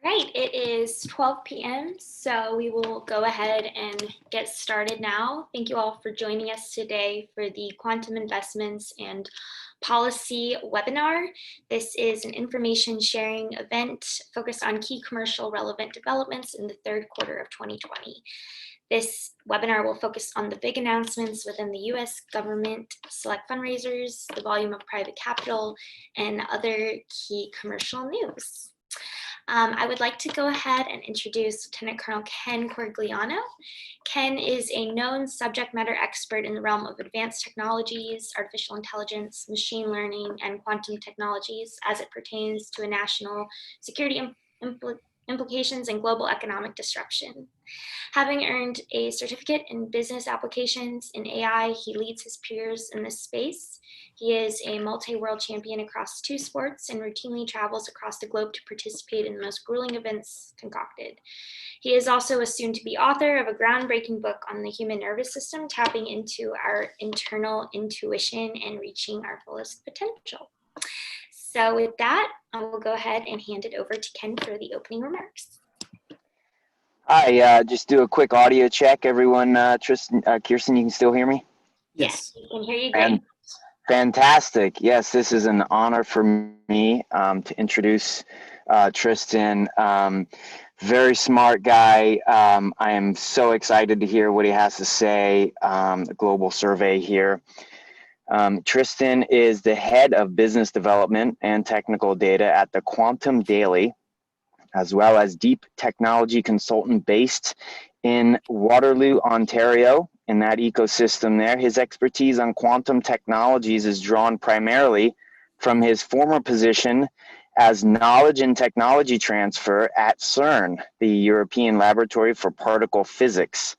All right, it is 12 p.m., so we will go ahead and get started now. Thank you all for joining us today for the Quantum Investments and Policy webinar. This is an information sharing event focused on key commercial relevant developments in the third quarter of 2020. This webinar will focus on the big announcements within the U.S. government, select fundraisers, the volume of private capital, and other key commercial news. I would like to go ahead and introduce Lieutenant Colonel Ken Corgliano. Ken is a known subject matter expert in the realm of advanced technologies, artificial intelligence, machine learning, and quantum technologies as it pertains to a national security implications and global economic disruption. Having earned a certificate in business applications in AI, he leads his peers in this space. He is a multi-world champion across 2 sports and routinely travels across the globe to participate in the most grueling events concocted. He is also a soon-to-be author of a groundbreaking book on the human nervous system, tapping into our internal intuition and reaching our fullest potential. So with that, I will go ahead and hand it over to Ken for the opening remarks. Hi, just do a quick audio check. Everyone, Tristan, Kirsten, you can still hear me? Yes, we can hear you great. Fantastic. Yes, this is an honor for me to introduce Tristan. Very smart guy. I am so excited to hear what he has to say, the global survey here. Tristan is the head of business development and technical data at the Quantum Daily, as well as deep technology consultant based in Waterloo, Ontario. In that ecosystem there, his expertise on quantum technologies is drawn primarily from his former position as knowledge and technology transfer at CERN, the European Laboratory for Particle Physics.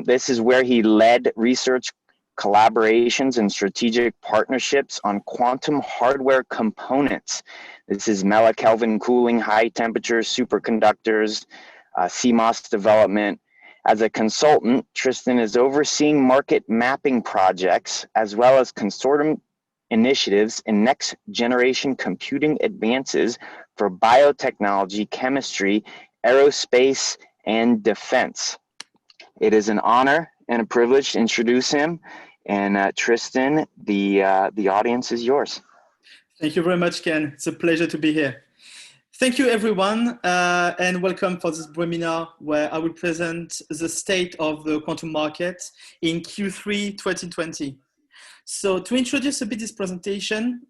This is where he led research collaborations and strategic partnerships on quantum hardware components. This is millikelvin cooling, high temperature superconductors, CMOS development. As a consultant, Tristan is overseeing market mapping projects as well as consortium initiatives in next generation computing advances for biotechnology, chemistry, aerospace, and defense. It is an honor and a privilege to introduce him. And Tristan, the audience is yours. Thank you very much, Ken. It's a pleasure to be here. Thank you, everyone, and welcome for this webinar where I will present the state of the quantum market in Q3 2020. So to introduce a bit this presentation,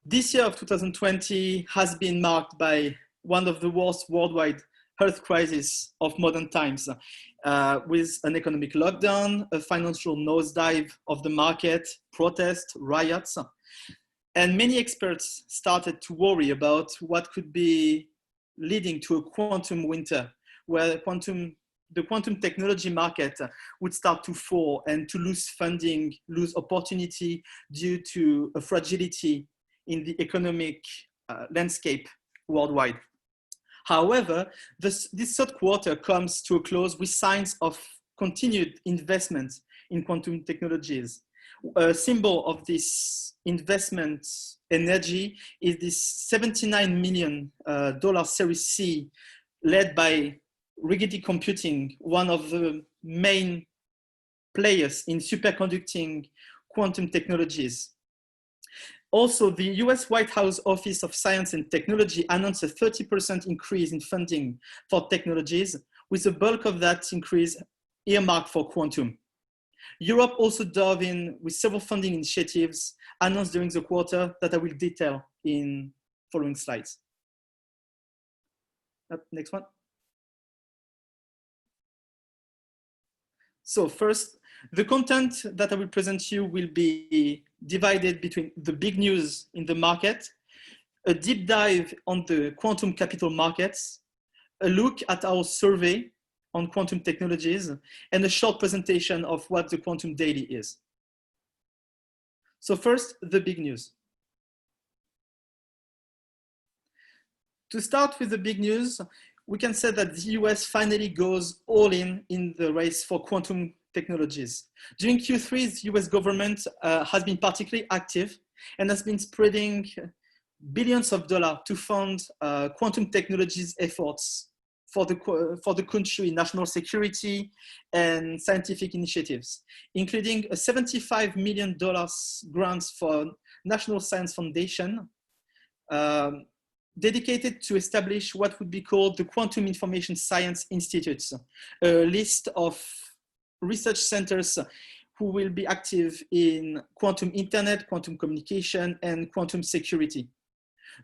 this year of 2020 has been marked by one of the worst worldwide health crises of modern times, with an economic lockdown, a financial nosedive of the market, protests, riots. And many experts started to worry about what could be leading to a quantum winter, where the quantum technology market would start to fall and to lose funding, lose opportunity due to a fragility in the economic landscape worldwide. However, this third quarter comes to a close with signs of continued investment in quantum technologies. A symbol of this investment energy is this $79 million Series C led by Rigetti Computing, one of the main players in superconducting quantum technologies. Also, the US White House Office of Science and Technology announced a 30% increase in funding for technologies, with the bulk of that increase earmarked for quantum. Europe also dove in with several funding initiatives announced during the quarter that I will detail in following slides. Next one. So first, the content that I will present to you will be divided between the big news in the market, a deep dive on the quantum capital markets, a look at our survey on quantum technologies, and a short presentation of what the Quantum Daily is. So first, the big news. To start with the big news, we can say that the US finally goes all in the race for quantum technologies. During Q3, the US government has been particularly active and has been spreading billions of dollars to fund quantum technologies efforts for the country, national security and scientific initiatives, including a $75 million grants for National Science Foundation, dedicated to establish what would be called the Quantum Information Science Institutes, a list of research centers who will be active in quantum internet, quantum communication, and quantum security.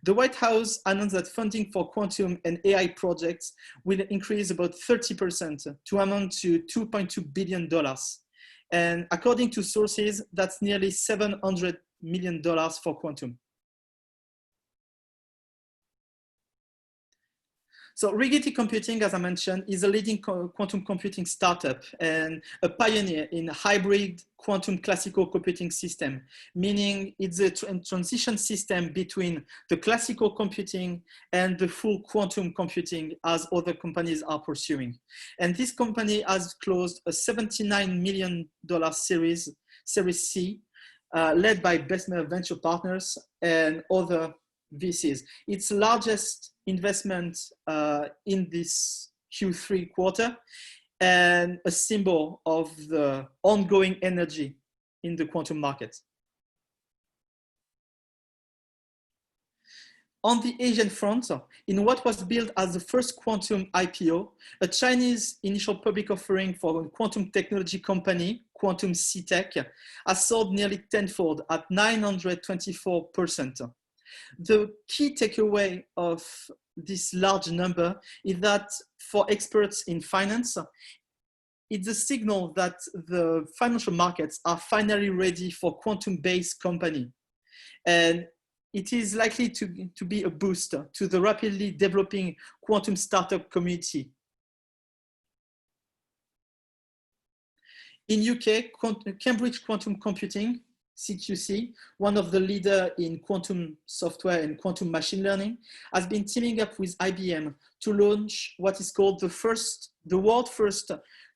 The White House announced that funding for quantum and AI projects will increase about 30% to amount to $2.2 billion. And according to sources, that's nearly $700 million for quantum. So Rigetti Computing, as I mentioned, is a leading quantum computing startup and a pioneer in hybrid quantum classical computing system, meaning it's a transition system between the classical computing and the full quantum computing as other companies are pursuing. And this company has closed a $79 million Series C, led by Bessemer Venture Partners and other VCs. Its largest investment in this Q3 quarter, and a symbol of the ongoing energy in the quantum market. On the Asian front, in what was billed as the first quantum IPO, a Chinese initial public offering for a quantum technology company, Quantum C-Tech, has sold nearly tenfold at 924%. The key takeaway of this large number is that for experts in finance, it's a signal that the financial markets are finally ready for quantum-based company. And it is likely to be a boost to the rapidly developing quantum startup community. In UK, Cambridge Quantum Computing, CQC, one of the leaders in quantum software and quantum machine learning, has been teaming up with IBM to launch what is called the world's first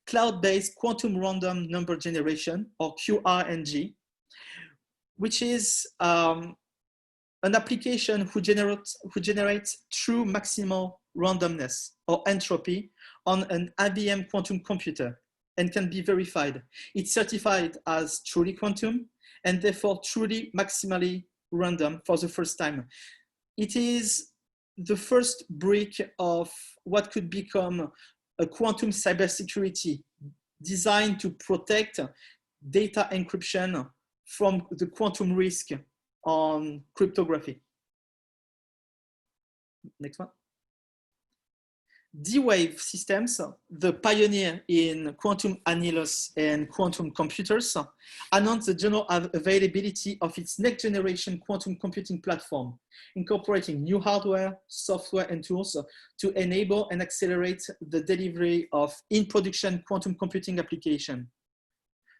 cloud-based quantum random number generation, or QRNG, which is an application who generates true maximal randomness, or entropy, on an IBM quantum computer and can be verified. It's certified as truly quantum, and therefore truly maximally random for the first time. It is the first brick of what could become a quantum cybersecurity designed to protect data encryption from the quantum risk on cryptography. Next one. D-Wave Systems, the pioneer in quantum annihilus and quantum computers, announced the general availability of its next generation quantum computing platform, incorporating new hardware, software, and tools to enable and accelerate the delivery of in-production quantum computing application.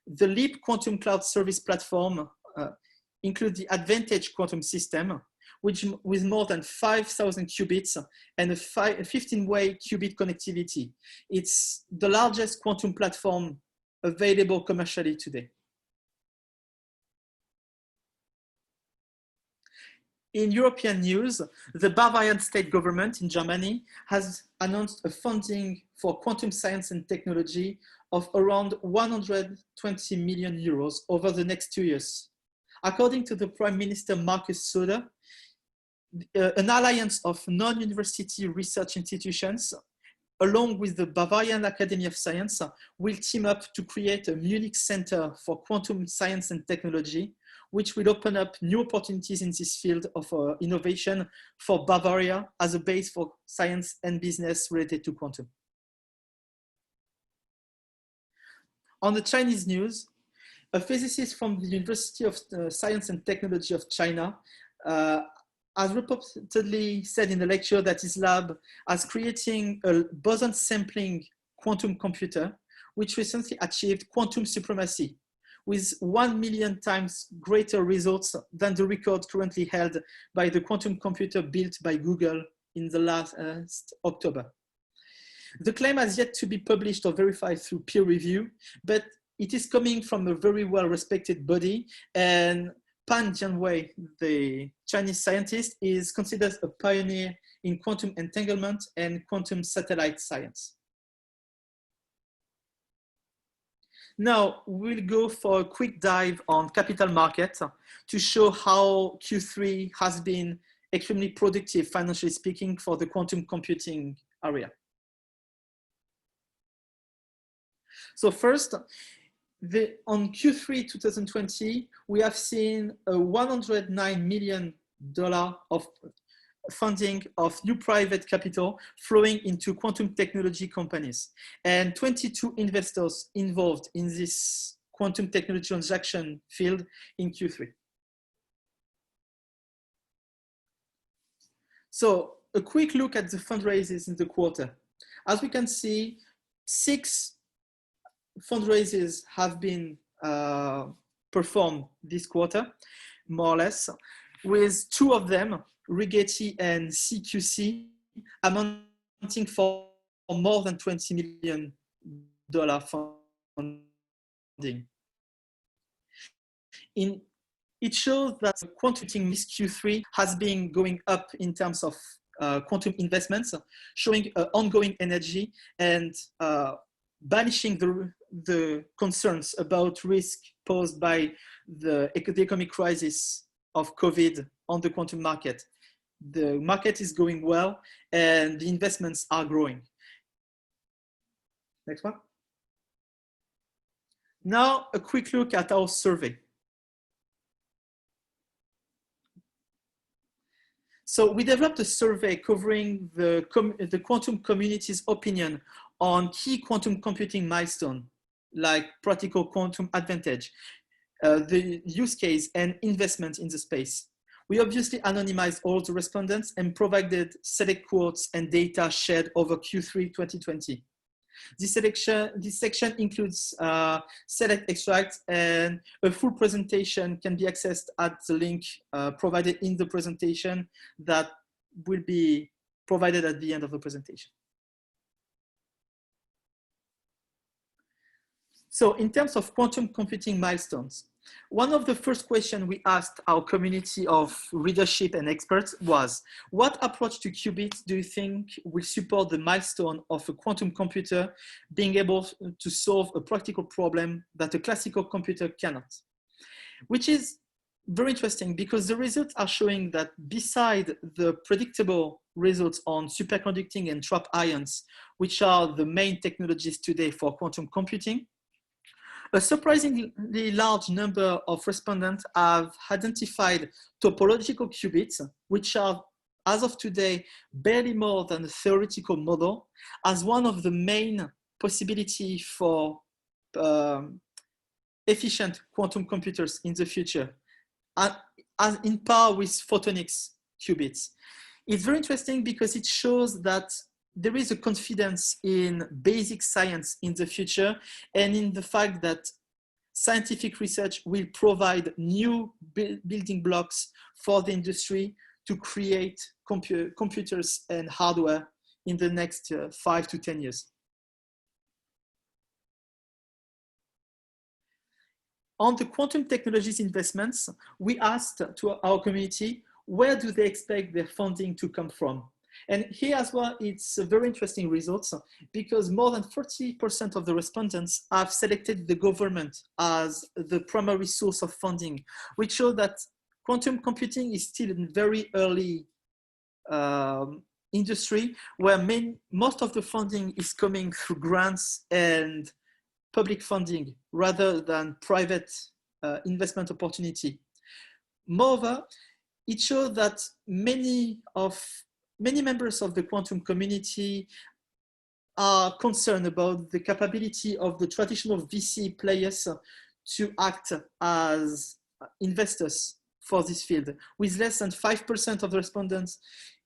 The Leap Quantum Cloud Service Platform includes the Advantage Quantum System, which with more than 5,000 qubits and a 15-way qubit connectivity. It's the largest quantum platform available commercially today. In European news, the Bavarian state government in Germany has announced a funding for quantum science and technology of around 120 million euros over the next 2 years. According to the Prime Minister Markus Söder, an alliance of non-university research institutions, along with the Bavarian Academy of Science, will team up to create a Munich Center for Quantum Science and Technology, which will open up new opportunities in this field of innovation for Bavaria as a base for science and business related to quantum. On the Chinese news, a physicist from the University of Science and Technology of China has reportedly said in a lecture that his lab is creating a boson sampling quantum computer, which recently achieved quantum supremacy with 1 million times greater results than the record currently held by the quantum computer built by Google in the last October. The claim has yet to be published or verified through peer review, but it is coming from a very well-respected body, and Pan Jianwei, the Chinese scientist, is considered a pioneer in quantum entanglement and quantum satellite science. Now, we'll go for a quick dive on capital market to show how Q3 has been extremely productive, financially speaking, for the quantum computing area. So first, on Q3 2020, we have seen a $109 million of funding of new private capital flowing into quantum technology companies, and 22 investors involved in this quantum technology transaction field in Q3. So a quick look at the fundraisers in the quarter. As we can see, 6 fundraisers have been performed this quarter, more or less, with 2 of them, Rigetti and CQC, amounting for more than $20 million funding. It shows that quantum this Q3 has been going up in terms of quantum investments, showing ongoing energy and banishing the concerns about risk posed by the economic crisis of COVID on the quantum market. The market is going well and the investments are growing. Next one. Now, a quick look at our survey. So we developed a survey covering the quantum community's opinion on key quantum computing milestones, like practical quantum advantage, the use case and investment in the space. We obviously anonymized all the respondents and provided select quotes and data shared over Q3 2020. This section includes select extracts, and a full presentation can be accessed at the link provided in the presentation that will be provided at the end of the presentation. So in terms of quantum computing milestones, one of the first questions we asked our community of readership and experts was, what approach to qubits do you think will support the milestone of a quantum computer being able to solve a practical problem that a classical computer cannot? Which is very interesting because the results are showing that beside the predictable results on superconducting and trapped ions, which are the main technologies today for quantum computing, a surprisingly large number of respondents have identified topological qubits, which are, as of today, barely more than a theoretical model, as one of the main possibilities for efficient quantum computers in the future, as in par with photonics qubits. It's very interesting because it shows that there is a confidence in basic science in the future and in the fact that scientific research will provide new building blocks for the industry to create computers and hardware in the next 5 to 10 years. On the quantum technologies investments, we asked to our community, where do they expect their funding to come from? And here as well, it's a very interesting results because more than 40% of the respondents have selected the government as the primary source of funding, which shows that quantum computing is still in very early industry where most of the funding is coming through grants and public funding rather than private investment opportunity. Moreover, it shows that many members of the quantum community are concerned about the capability of the traditional VC players to act as investors for this field, with less than 5% of the respondents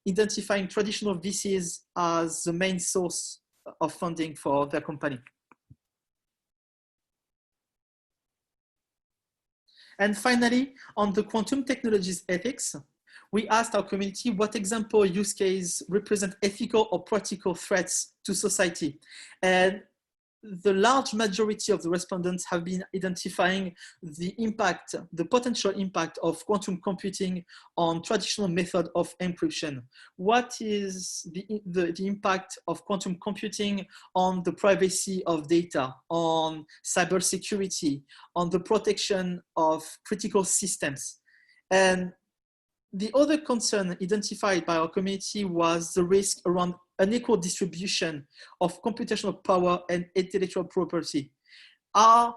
identifying traditional VCs as the main source of funding for their company. And finally, on the quantum technologies ethics, we asked our community what example use case represent ethical or practical threats to society. And the large majority of the respondents have been identifying the potential impact of quantum computing on traditional method of encryption. What is the impact of quantum computing on the privacy of data, on cybersecurity, on the protection of critical systems? And the other concern identified by our community was the risk around unequal distribution of computational power and intellectual property. Are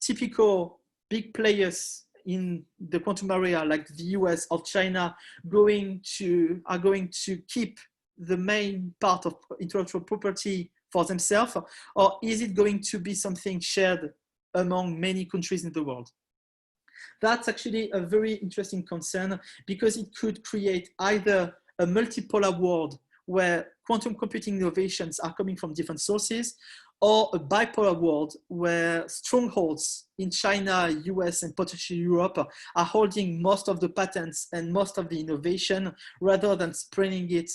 typical big players in the quantum area, like the US or China, are going to keep the main part of intellectual property for themselves, or is it going to be something shared among many countries in the world? That's actually a very interesting concern, because it could create either a multipolar world where quantum computing innovations are coming from different sources, or a bipolar world where strongholds in China, US, and potentially Europe are holding most of the patents and most of the innovation, rather than spreading it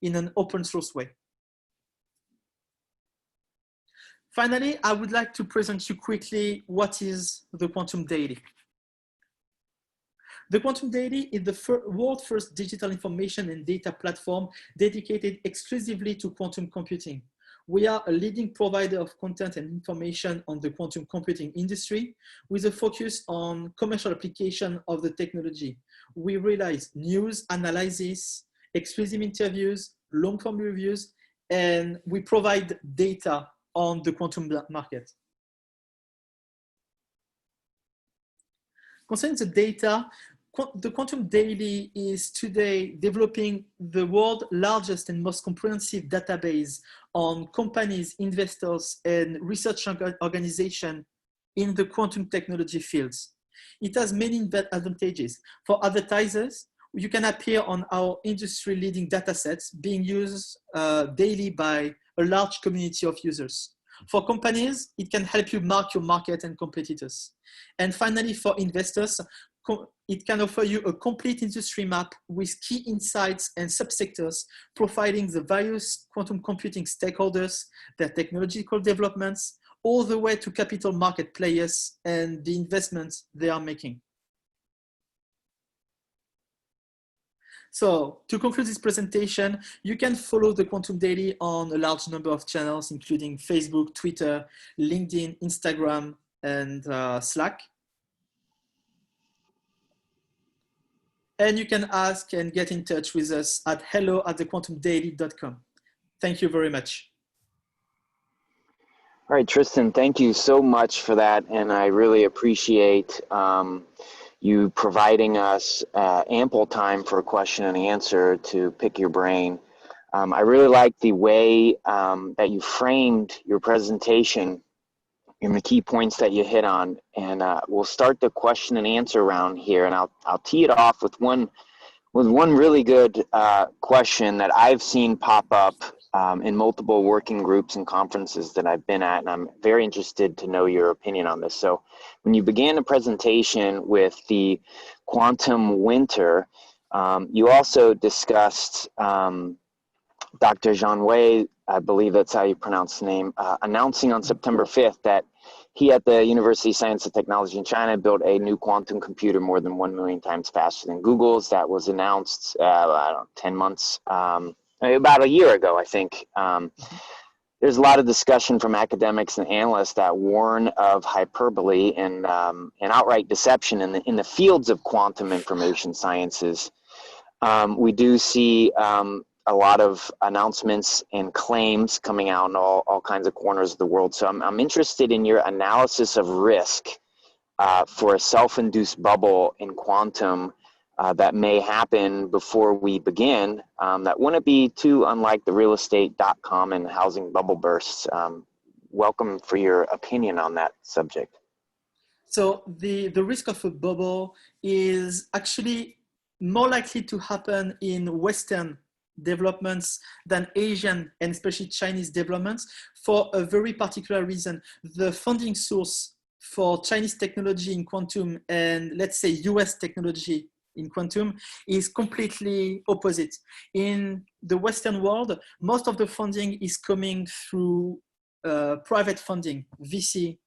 in an open source way. Finally, I would like to present you quickly what is the Quantum Daily. The Quantum Daily is the world's first digital information and data platform dedicated exclusively to quantum computing. We are a leading provider of content and information on the quantum computing industry, with a focus on commercial application of the technology. We realize news, analysis, exclusive interviews, long-form reviews, and we provide data on the quantum market. Concerning the data, the Quantum Daily is today developing the world's largest and most comprehensive database on companies, investors, and research organizations in the quantum technology fields. It has many advantages. For advertisers, you can appear on our industry-leading datasets being used daily by a large community of users. For companies, it can help you mark your market and competitors. And finally, for investors, it can offer you a complete industry map with key insights and subsectors, providing the various quantum computing stakeholders, their technological developments, all the way to capital market players and the investments they are making. So to conclude this presentation, you can follow the Quantum Daily on a large number of channels, including Facebook, Twitter, LinkedIn, Instagram, and Slack. And you can ask and get in touch with us at hello@thequantumdaily.com. Thank you very much. All right, Tristan, thank you so much for that. And I really appreciate you providing us ample time for a question and answer to pick your brain. I really like the way that you framed your presentation and the key points that you hit on. And we'll start the question and answer round here. And I'll tee it off with one really good question that I've seen pop up in multiple working groups and conferences that I've been at, and I'm very interested to know your opinion on this. So when you began the presentation with the quantum winter, you also discussed Dr. Zhang, I believe that's how you pronounce the name, announcing on September 5th that he at the University of Science and Technology in China built a new quantum computer more than 1 million times faster than Google's. That was announced, I don't know, 10 months, about a year ago, I think. There's a lot of discussion from academics and analysts that warn of hyperbole and outright deception in the fields of quantum information sciences. We do see a lot of announcements and claims coming out in all kinds of corners of the world. So I'm interested in your analysis of risk for a self-induced bubble in quantum that may happen before we begin, that wouldn't be too unlike the real estate.com and housing bubble bursts. Welcome for your opinion on that subject. So the risk of a bubble is actually more likely to happen in Western developments than Asian and especially Chinese developments, for a very particular reason. The funding source for Chinese technology in quantum and, let's say, US technology in quantum is completely opposite. In the Western world, most of the funding is coming through private funding, VC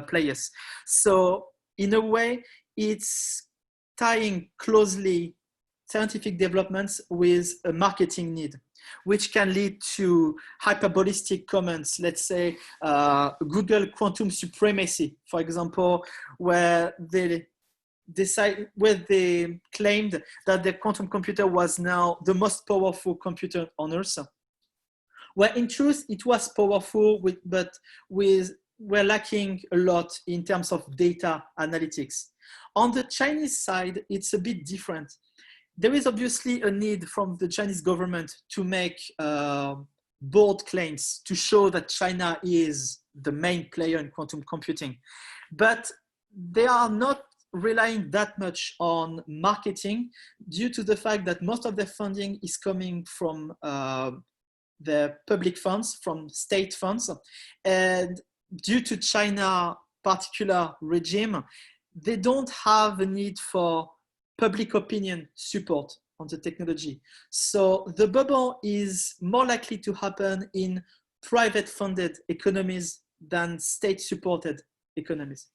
players. So in a way, it's tying closely scientific developments with a marketing need, which can lead to hyperbolistic comments, let's say Google quantum supremacy, for example, where they claimed that the quantum computer was now the most powerful computer on Earth. Where in truth, it was powerful, but we're lacking a lot in terms of data analytics. On the Chinese side, it's a bit different. There is obviously a need from the Chinese government to make bold claims to show that China is the main player in quantum computing. But they are not relying that much on marketing due to the fact that most of their funding is coming from the public funds, from state funds. And due to China particular regime, they don't have a need for public opinion support on the technology. So the bubble is more likely to happen in private funded economies than state supported economies.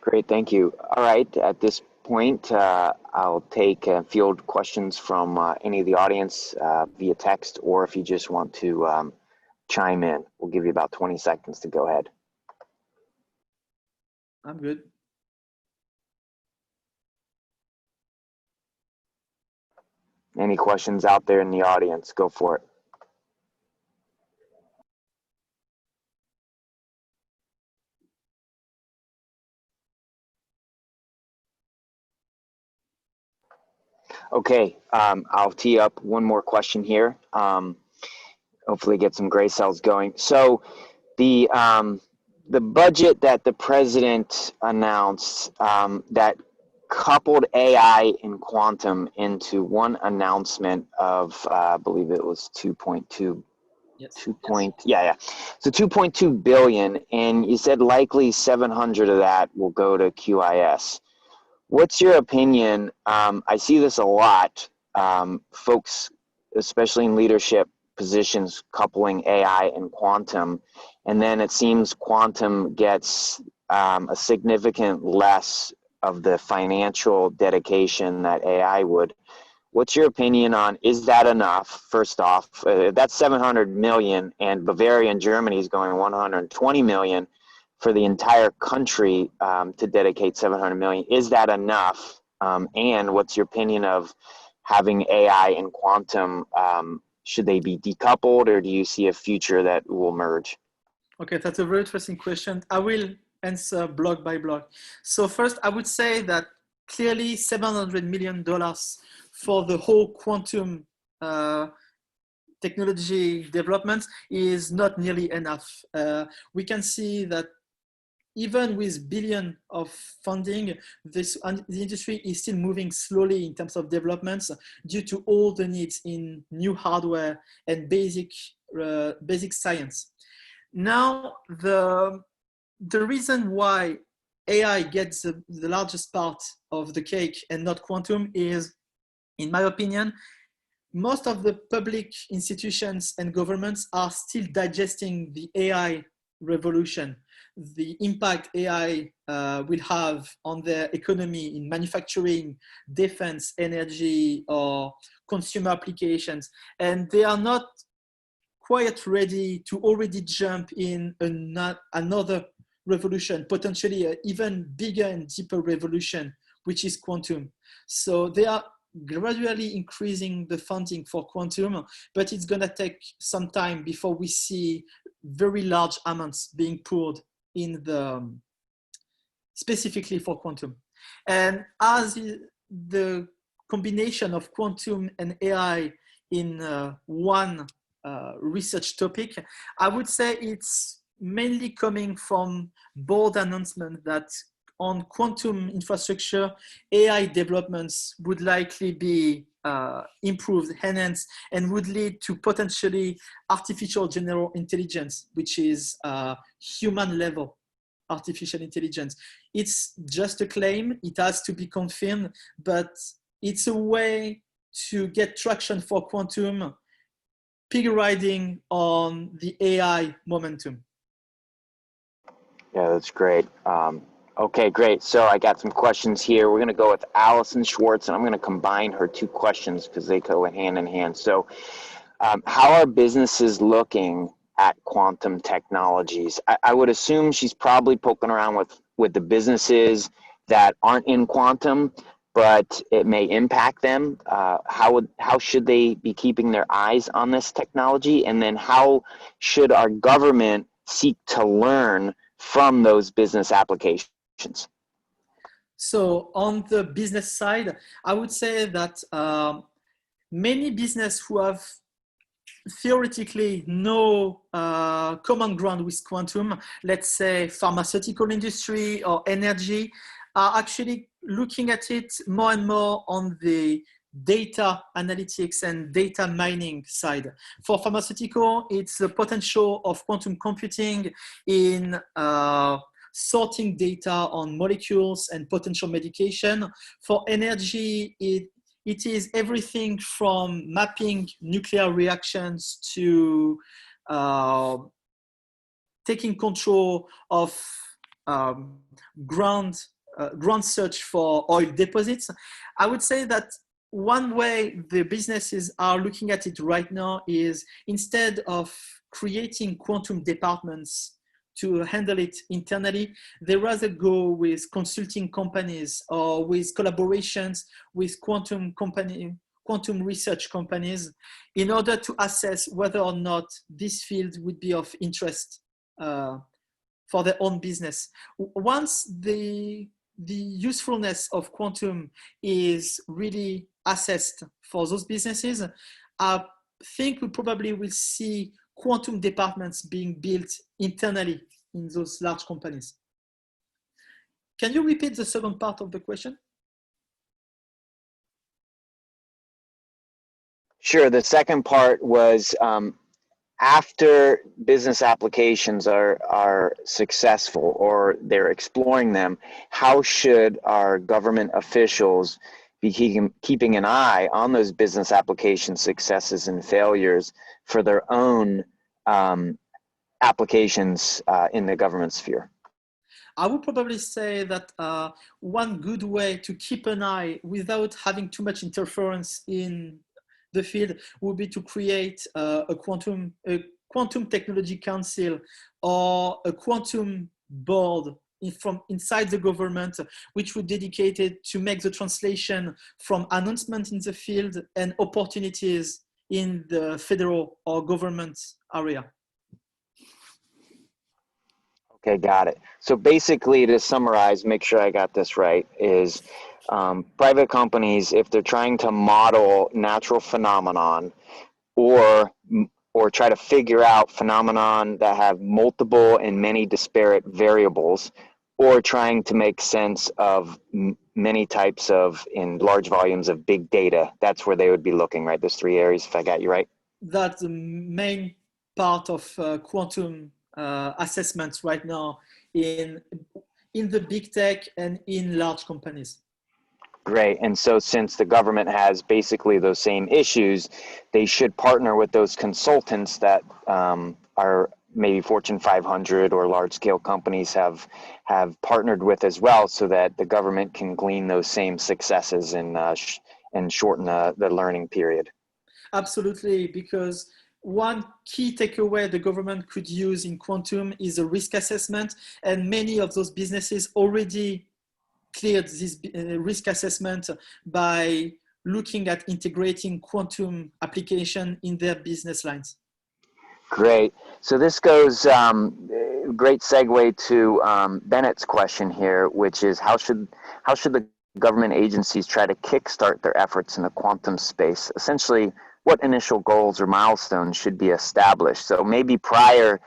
Great, thank you. All right, at this point, I'll take field questions from any of the audience via text, or if you just want to chime in. We'll give you about 20 seconds to go ahead. I'm good. Any questions out there in the audience? Go for it. Okay, I'll tee up one more question here. Hopefully get some gray cells going. So the budget that the president announced that coupled AI and quantum into one announcement of, I believe it was 2.2. Yes. So 2.2 billion, and you said likely 700 of that will go to QIS. What's your opinion? I see this a lot, folks, especially in leadership positions, coupling AI and quantum, and then it seems quantum gets a significant less of the financial dedication that AI would. What's your opinion on, is that enough? First off, that's 700 million, and Bavaria and Germany is going 120 million for the entire country to dedicate 700 million. Is that enough? And what's your opinion of having AI and quantum? Should they be decoupled, or do you see a future that will merge? Okay, that's a very interesting question. I will answer block by block. So first, I would say that clearly $700 million for the whole quantum technology development is not nearly enough. We can see that even with billion of funding, the industry is still moving slowly in terms of developments due to all the needs in new hardware and basic science. Now, the reason why AI gets the largest part of the cake and not quantum is, in my opinion, most of the public institutions and governments are still digesting the AI revolution, the impact AI will have on their economy in manufacturing, defense, energy, or consumer applications. And they are not quite ready to already jump in another revolution, potentially an even bigger and deeper revolution, which is quantum. So they are gradually increasing the funding for quantum, but it's going to take some time before we see very large amounts being poured in specifically for quantum. And as the combination of quantum and AI in one research topic, I would say it's mainly coming from bold announcement that on quantum infrastructure, AI developments would likely be improved, enhanced, and would lead to potentially artificial general intelligence, which is human level artificial intelligence. It's just a claim, it has to be confirmed, but it's a way to get traction for quantum speed riding on the AI momentum. Yeah, that's great. Okay, great. So I got some questions here. We're going to go with Allison Schwartz, and I'm going to combine her two questions because they go hand in hand. So how are businesses looking at quantum technologies? I would assume she's probably poking around with the businesses that aren't in quantum, but it may impact them. How should they be keeping their eyes on this technology? And then how should our government seek to learn from those business applications? So on the business side, I would say that many business who have theoretically no common ground with quantum, let's say pharmaceutical industry or energy, are actually looking at it more and more on the data analytics and data mining side. For pharmaceutical, it's the potential of quantum computing in sorting data on molecules and potential medication. For energy, it is everything from mapping nuclear reactions to taking control of ground search for oil deposits. I would say that one way the businesses are looking at it right now is, instead of creating quantum departments to handle it internally, they rather go with consulting companies or with collaborations with quantum research companies in order to assess whether or not this field would be of interest for their own business. Once the usefulness of quantum is really assessed for those businesses, I think we probably will see quantum departments being built internally in those large companies. Can you repeat the second part of the question? Sure. The second part was after business applications are successful or they're exploring them, how should our government officials be keeping an eye on those business application successes and failures for their own applications in the government sphere? I would probably say that one good way to keep an eye without having too much interference in the field would be to create a quantum technology council or a quantum board from inside the government, which would dedicate it to make the translation from announcements in the field and opportunities in the federal or government area. Okay, got it. So basically, to summarize, make sure I got this right, is private companies, if they're trying to model natural phenomenon or try to figure out phenomenon that have multiple and many disparate variables, or trying to make sense of many types of, in large volumes of big data, that's where they would be looking, right? Those three areas, if I got you right? That's the main part of quantum assessments right now in the big tech and in large companies. Great. And so since the government has basically those same issues, they should partner with those consultants that are maybe Fortune 500 or large scale companies have partnered with as well, so that the government can glean those same successes and shorten the learning period. Absolutely, because one key takeaway the government could use in quantum is a risk assessment, and many of those businesses already cleared this risk assessment by looking at integrating quantum application in their business lines. Great. So this goes, great segue to Bennett's question here, which is how should the government agencies try to kickstart their efforts in the quantum space? Essentially, what initial goals or milestones should be established? So maybe prior,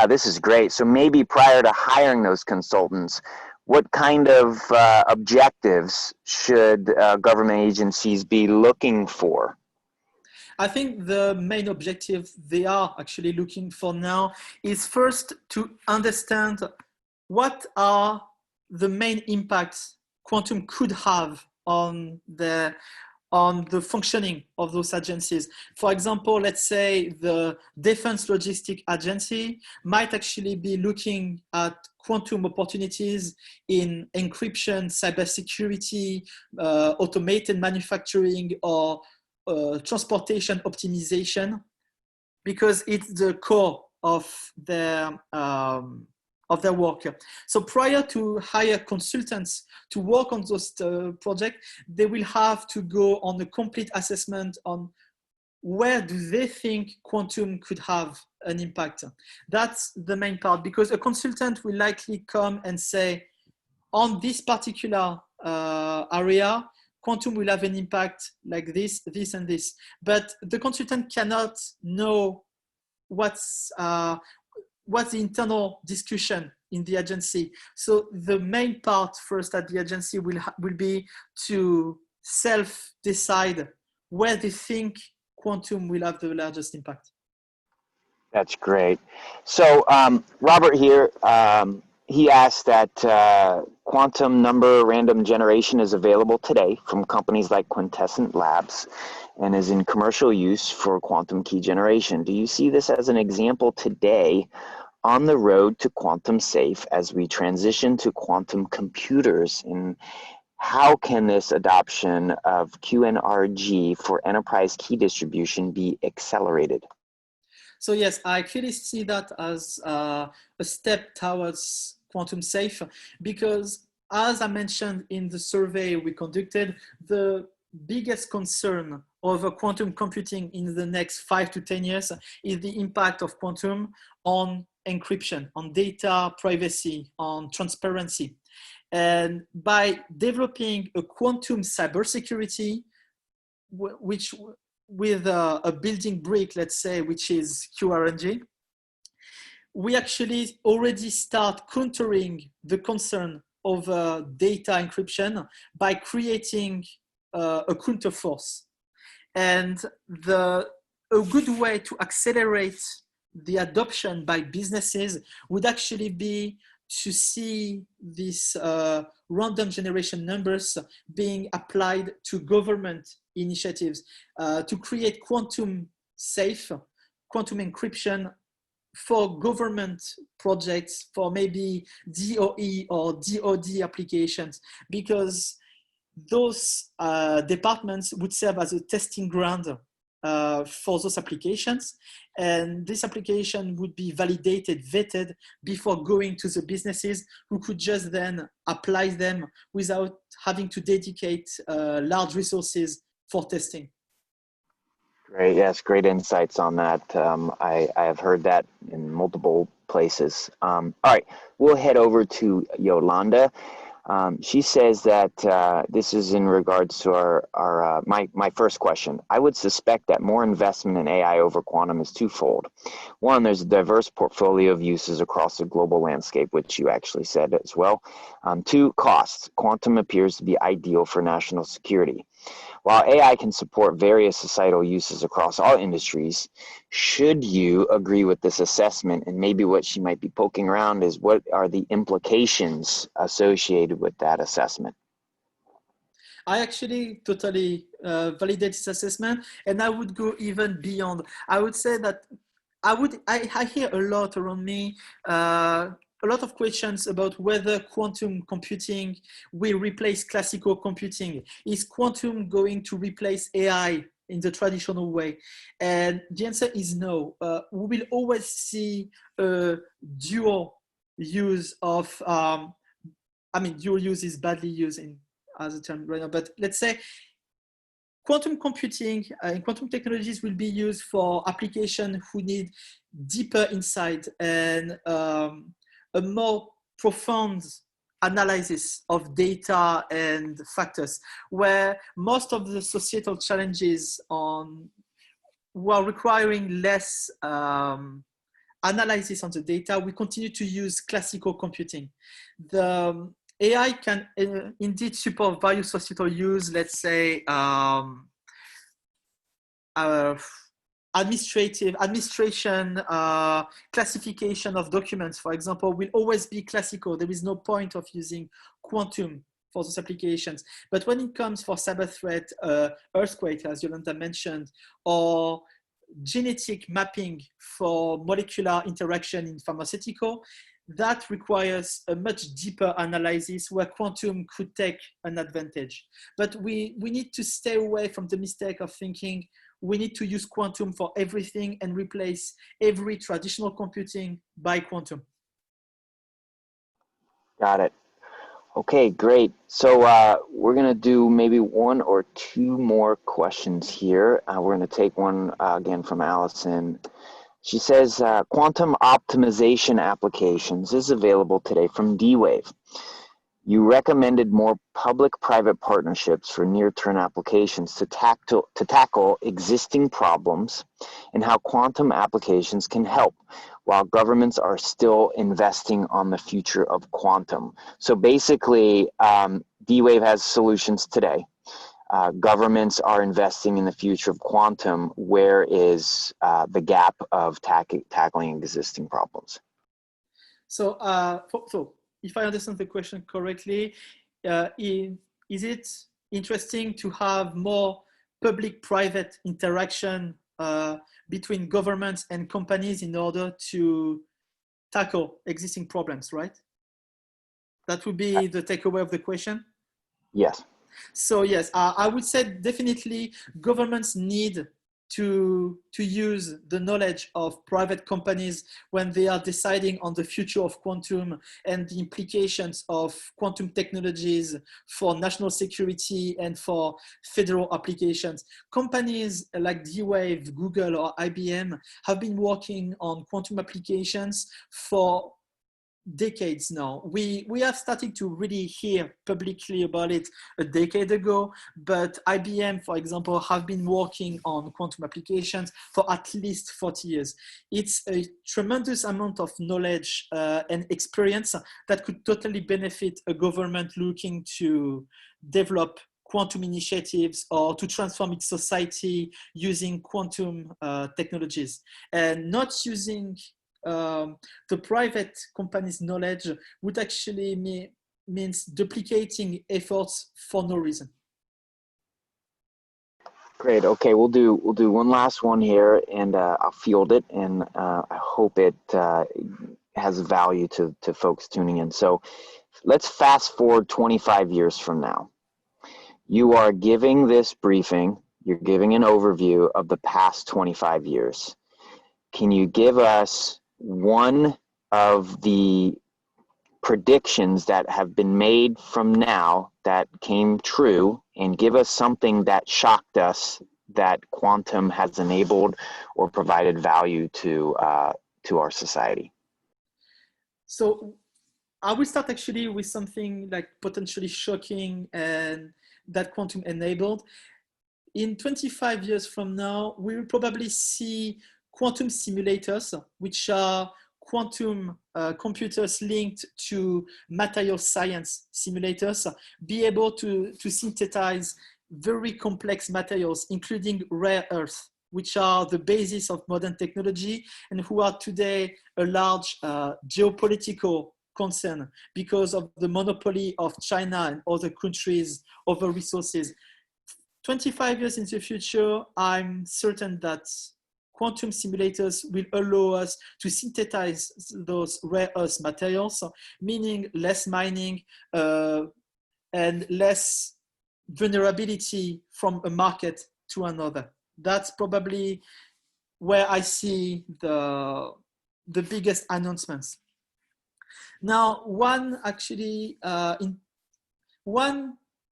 this is great. So maybe prior to hiring those consultants, what kind of objectives should government agencies be looking for? I think the main objective they are actually looking for now is first to understand what are the main impacts quantum could have on the on the functioning of those agencies. For example, let's say the Defense Logistic Agency might actually be looking at quantum opportunities in encryption, cybersecurity, automated manufacturing, or transportation optimization, because it's the core of their work. So prior to hire consultants to work on those projects, they will have to go on a complete assessment on where do they think quantum could have an impact. That's the main part, because a consultant will likely come and say, on this particular area, quantum will have an impact like this, this, and this. But the consultant cannot know what's the internal discussion in the agency. So the main part first at the agency will be to self-decide where they think quantum will have the largest impact. That's great. So Robert here, he asked that quantum number random generation is available today from companies like Quintessent Labs and is in commercial use for quantum key generation. Do you see this as an example today on the road to quantum safe as we transition to quantum computers? And how can this adoption of QNRG for enterprise key distribution be accelerated? So yes, I clearly see that as a step towards quantum safe, because as I mentioned in the survey we conducted, the biggest concern over quantum computing in the next 5 to 10 years is the impact of quantum on encryption, on data privacy, on transparency. And by developing a quantum cybersecurity, which with a building brick, let's say, which is QRNG, we actually already start countering the concern over data encryption by creating a counterforce. And a good way to accelerate the adoption by businesses would actually be to see these random generation numbers being applied to government initiatives to create quantum safe, quantum encryption for government projects, for maybe DOE or DOD applications, because those departments would serve as a testing ground for those applications. And this application would be validated, vetted before going to the businesses, who could just then apply them without having to dedicate large resources for testing. Great, yes, great insights on that. I have heard that in multiple places. All right, we'll head over to Yolanda. She says that this is in regards to my first question. I would suspect that more investment in AI over quantum is twofold. One, there's a diverse portfolio of uses across the global landscape, which you actually said as well. Two, costs. Quantum appears to be ideal for national security. While AI can support various societal uses across all industries, should you agree with this assessment? And maybe what she might be poking around is, what are the implications associated with that assessment? I actually totally validate this assessment, and I would go even beyond. I would say that I hear a lot around me, a lot of questions about whether quantum computing will replace classical computing. Is quantum going to replace AI in the traditional way? And the answer is no. We will always see a dual use of, dual use is badly used as a term right now, but let's say quantum computing and quantum technologies will be used for applications who need deeper insight and a more profound analysis of data and factors, where most of the societal challenges were requiring less analysis on the data, we continue to use classical computing. The AI can indeed support various societal use, let's say administration, classification of documents, for example, will always be classical. There is no point of using quantum for those applications. But when it comes for cyber threat, earthquake, as Yolanda mentioned, or genetic mapping for molecular interaction in pharmaceutical, that requires a much deeper analysis where quantum could take an advantage. But we need to stay away from the mistake of thinking we need to use quantum for everything and replace every traditional computing by quantum. Got it. Okay, great. So we're going to do maybe one or two more questions here. We're going to take one again from Allison. She says, quantum optimization applications is available today from D-Wave. You recommended more public-private partnerships for near-term applications to tackle existing problems and how quantum applications can help while governments are still investing on the future of quantum. So basically, D-Wave has solutions today. Governments are investing in the future of quantum. Where is the gap of tackling existing problems? So, if I understand the question correctly, is it interesting to have more public-private interaction between governments and companies in order to tackle existing problems, right? That would be the takeaway of the question? Yes. So yes, I would say definitely governments need to use the knowledge of private companies when they are deciding on the future of quantum and the implications of quantum technologies for national security and for federal applications. Companies like D-Wave, Google, or IBM have been working on quantum applications for decades now. We have started to really hear publicly about it a decade ago, but IBM, for example, have been working on quantum applications for at least 40 years. It's a tremendous amount of knowledge and experience that could totally benefit a government looking to develop quantum initiatives or to transform its society using quantum technologies, and not using the private company's knowledge would actually means duplicating efforts for no reason. Great. Okay, we'll do one last one here, and I'll field it, and I hope it has value to folks tuning in. So let's fast forward 25 years from now. You are giving this briefing. You're giving an overview of the past 25 years. Can you give us one of the predictions that have been made from now that came true, and give us something that shocked us that quantum has enabled or provided value to our society? So I will start actually with something like potentially shocking and that quantum enabled. In 25 years from now, we will probably see quantum simulators, which are quantum computers linked to material science simulators, be able to synthesize very complex materials, including rare earths, which are the basis of modern technology and who are today a large geopolitical concern because of the monopoly of China and other countries over resources. 25 years in the future, I'm certain that quantum simulators will allow us to synthesize those rare earth materials, meaning less mining and less vulnerability from a market to another. That's probably where I see the biggest announcements. Now, one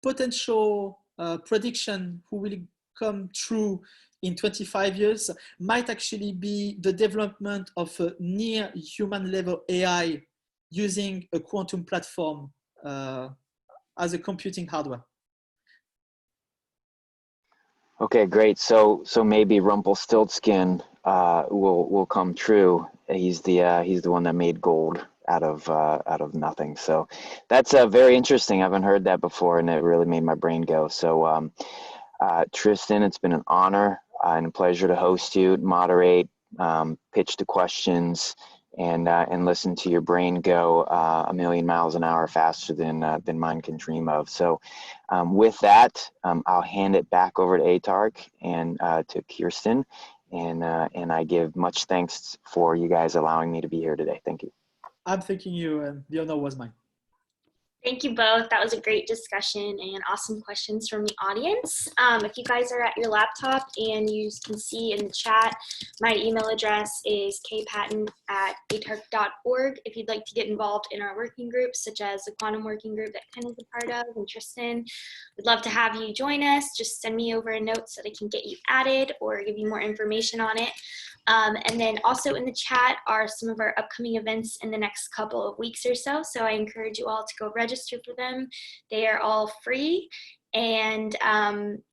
potential prediction who will come true in 25 years might actually be the development of a near human level AI using a quantum platform as a computing hardware. Okay, great. So maybe Rumpelstiltskin will come true. He's the one that made gold out of nothing. So that's very interesting. I haven't heard that before, and it really made my brain go. So Tristan, it's been an honor and a pleasure to host you, moderate, pitch the questions, and listen to your brain go a million miles an hour faster than mine can dream of. So with that, I'll hand it back over to Atark and to Kirsten, and I give much thanks for you guys allowing me to be here today. Thank you. I'm thanking you, and the honor was mine. Thank you both. That was a great discussion and awesome questions from the audience. If you guys are at your laptop, and you can see in the chat, my email address is kpatton@atarc.org. If you'd like to get involved in our working groups, such as the quantum working group that Ken is a part of, and Tristan, we'd love to have you join us. Just send me over a note so that I can get you added or give you more information on it. And then also in the chat are some of our upcoming events in the next couple of weeks or so. So I encourage you all to go register for them. They are all free. And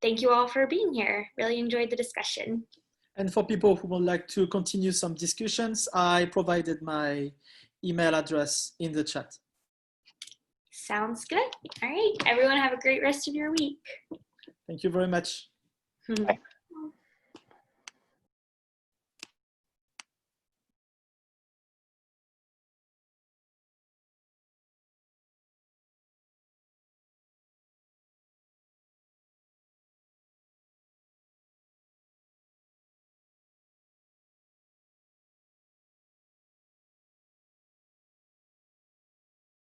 thank you all for being here. Really enjoyed the discussion. And for people who would like to continue some discussions, I provided my email address in the chat. Sounds good. All right. Everyone have a great rest of your week. Thank you very much. Bye.